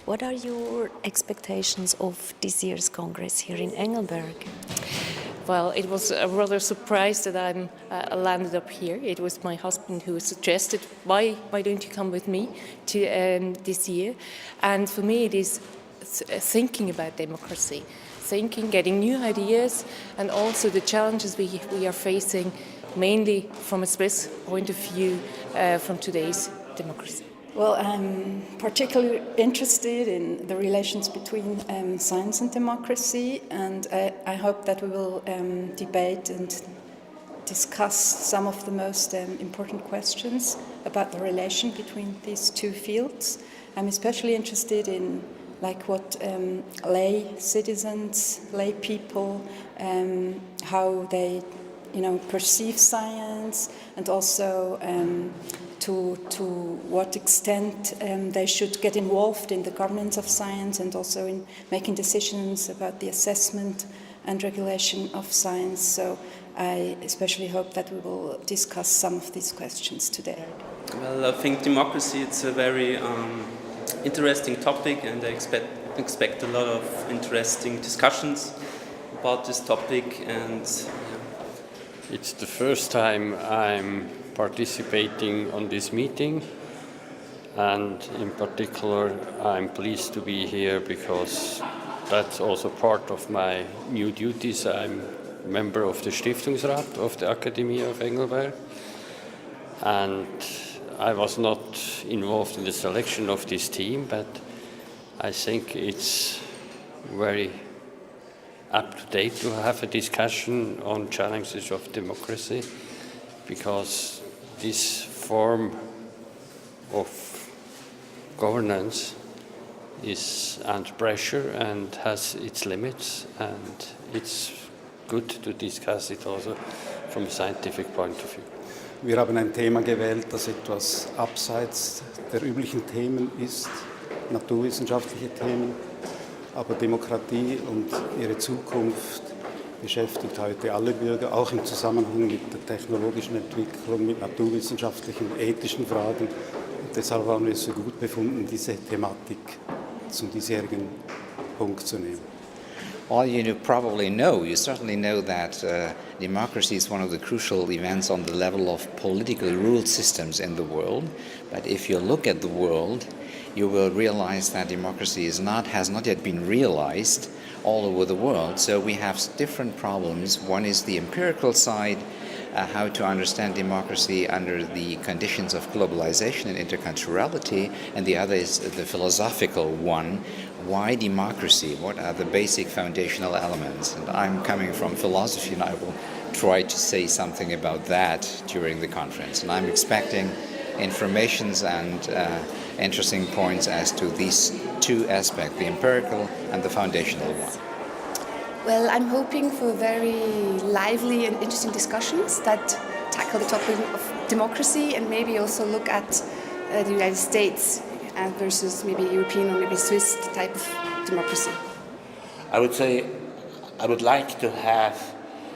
What are your expectations of this year's Congress here in Engelberg? Well, it was a rather surprise that I landed up here. It was my husband who suggested, why don't you come with me to this year? And for me, it is thinking about democracy, getting new ideas, and also the challenges we are facing, mainly from a Swiss point of view, from today's democracy. Well, I'm particularly interested in the relations between science and democracy, and I hope that we will debate and discuss some of the most important questions about the relation between these two fields. I'm especially interested in what lay citizens, lay people, how they perceive science, and also to what extent they should get involved in the governance of science and also in making decisions about the assessment and regulation of science. So I especially hope that we will discuss some of these questions today. Well, I think democracy, it's a very interesting topic, and I expect a lot of interesting discussions about this topic. And it's the first time I'm participating on this meeting, and in particular I'm pleased to be here because that's also part of my new duties. I'm a member of the Stiftungsrat of the Academy of Engelberg, and I was not involved in the selection of this team, but I think it's very up to date to have a discussion on challenges of democracy, because this form of governance is under pressure and has its limits, and it's good to discuss it also from a scientific point of view. Wir haben ein Thema gewählt, das etwas abseits der üblichen Themen ist, naturwissenschaftliche Themen, aber Demokratie und ihre Zukunft beschäftigt heute alle Bürger, auch im Zusammenhang mit der technologischen Entwicklung, mit naturwissenschaftlichen, ethischen Fragen. Und deshalb haben wir es für gut befunden, diese Thematik zum diesjährigen Punkt zu nehmen. Well, you certainly know that democracy is one of the crucial events on the level of political rule systems in the world. But if you look at the world, you will realize that democracy has not yet been realized all over the world. So we have different problems. One is the empirical side, how to understand democracy under the conditions of globalization and interculturality, and the other is the philosophical one. Why democracy? What are the basic foundational elements? And I'm coming from philosophy, and I will try to say something about that during the conference. And I'm expecting informations and interesting points as to these two aspects, the empirical and the foundational one. Well, I'm hoping for very lively and interesting discussions that tackle the topic of democracy and maybe also look at the United States versus maybe European or maybe Swiss type of democracy. I would say I would like to have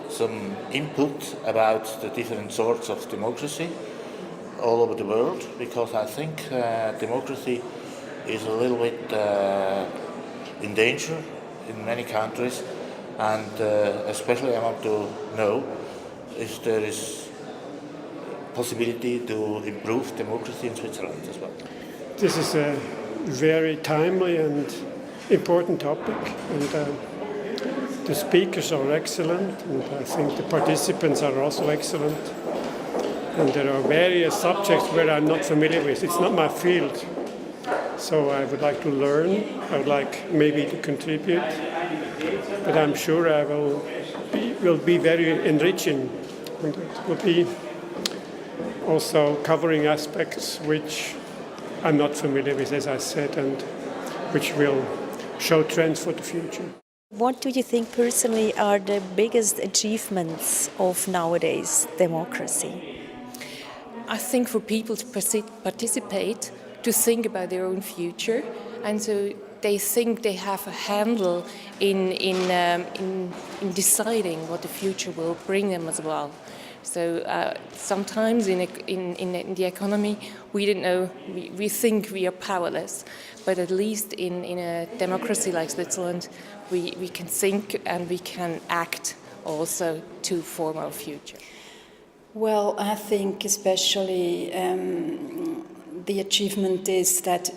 some input about the different sorts of democracy all over the world, because I think democracy is a little bit in danger in many countries, and especially I want to know if there is possibility to improve democracy in Switzerland as well. This is a very timely and important topic, and the speakers are excellent, and I think the participants are also excellent. And there are various subjects where I'm not familiar with. It's not my field, so I would like to learn. I would like maybe to contribute, but I'm sure I will be very enriching, and it will be also covering aspects which I'm not familiar with, as I said, and which will show trends for the future. What do you think personally are the biggest achievements of nowadays democracy? I think for people to participate, to think about their own future, and so they think they have a handle in deciding what the future will bring them as well. So sometimes in the economy, we don't know, we think we are powerless, but at least in a democracy like Switzerland, we can think and we can act also to form our future. Well, I think especially the achievement is that,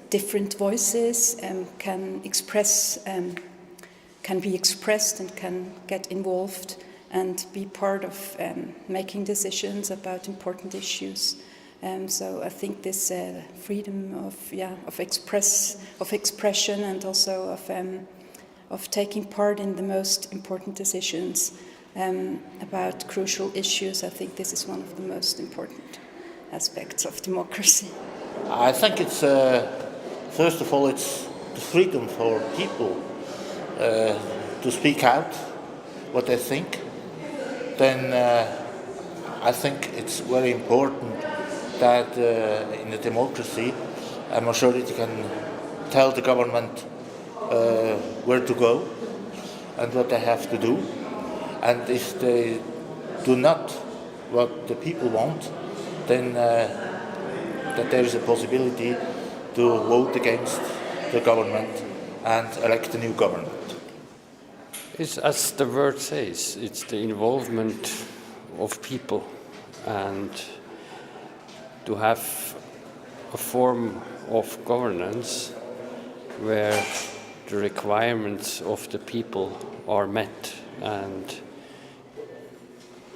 different voices can be expressed and can get involved and be part of making decisions about important issues. So I think this freedom of expression and also of taking part in the most important decisions about crucial issues, I think this is one of the most important aspects of democracy. I think it's first of all it's the freedom for people to speak out what they think. Then I think it's very important that in a democracy a majority can tell the government where to go and what they have to do. And if they do not what the people want, then that there is a possibility to vote against the government and elect a new government. It's, as the word says, it's the involvement of people, and to have a form of governance where the requirements of the people are met and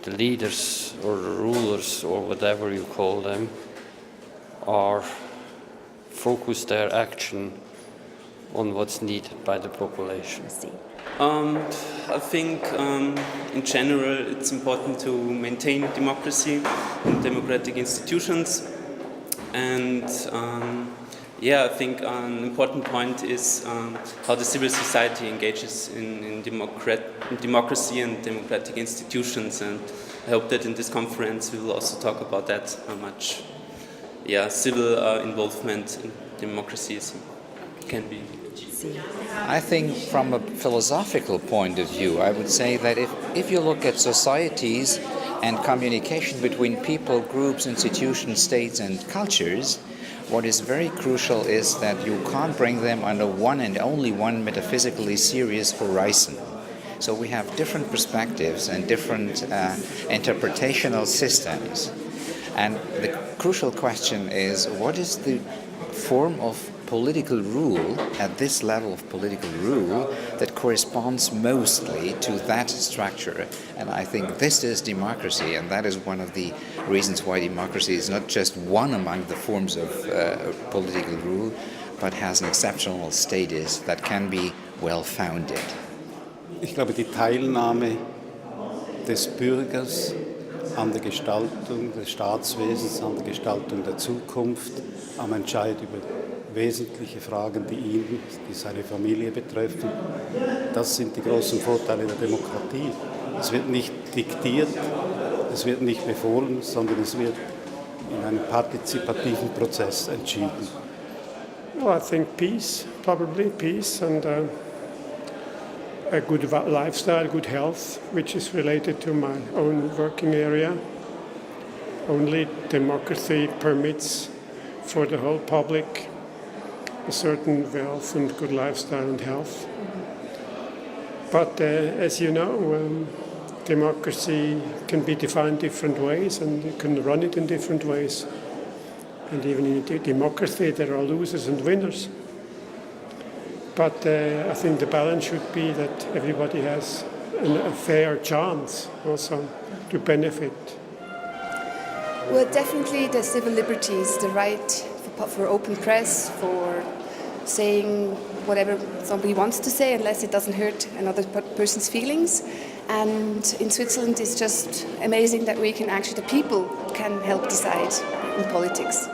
the leaders or the rulers or whatever you call them are focus their action on what's needed by the population. I think in general it's important to maintain democracy and democratic institutions, and I think an important point is how the civil society engages in democracy and democratic institutions, and I hope that in this conference we will also talk about that, how much civil involvement in democracy can be. I think from a philosophical point of view, I would say that if you look at societies and communication between people, groups, institutions, states and cultures, what is very crucial is that you can't bring them under one and only one metaphysically serious horizon. So we have different perspectives and different interpretational systems. And the crucial question is, what is the form of political rule, at this level of political rule, that corresponds mostly to that structure? And I think this is democracy, and that is one of the reasons why democracy is not just one among the forms of political rule, but has an exceptional status that can be well-founded. Ich glaube, die Teilnahme des Bürgers an der Gestaltung des Staatswesens, an der Gestaltung der Zukunft, am Entscheid über wesentliche Fragen, die seine Familie betreffen. Das sind die großen Vorteile der Demokratie. Es wird nicht diktiert, es wird nicht befohlen, sondern es wird in einem partizipativen Prozess entschieden. Well, I think peace, probably peace, and a good lifestyle, good health, which is related to my own working area. Only democracy permits for the whole public a certain wealth and good lifestyle and health. But as you know, democracy can be defined different ways, and you can run it in different ways. And even in democracy, there are losers and winners. But I think the balance should be that everybody has a fair chance also to benefit. Well, definitely the civil liberties, the right for open press, for saying whatever somebody wants to say, unless it doesn't hurt another person's feelings. And in Switzerland, it's just amazing that the people can help decide in politics.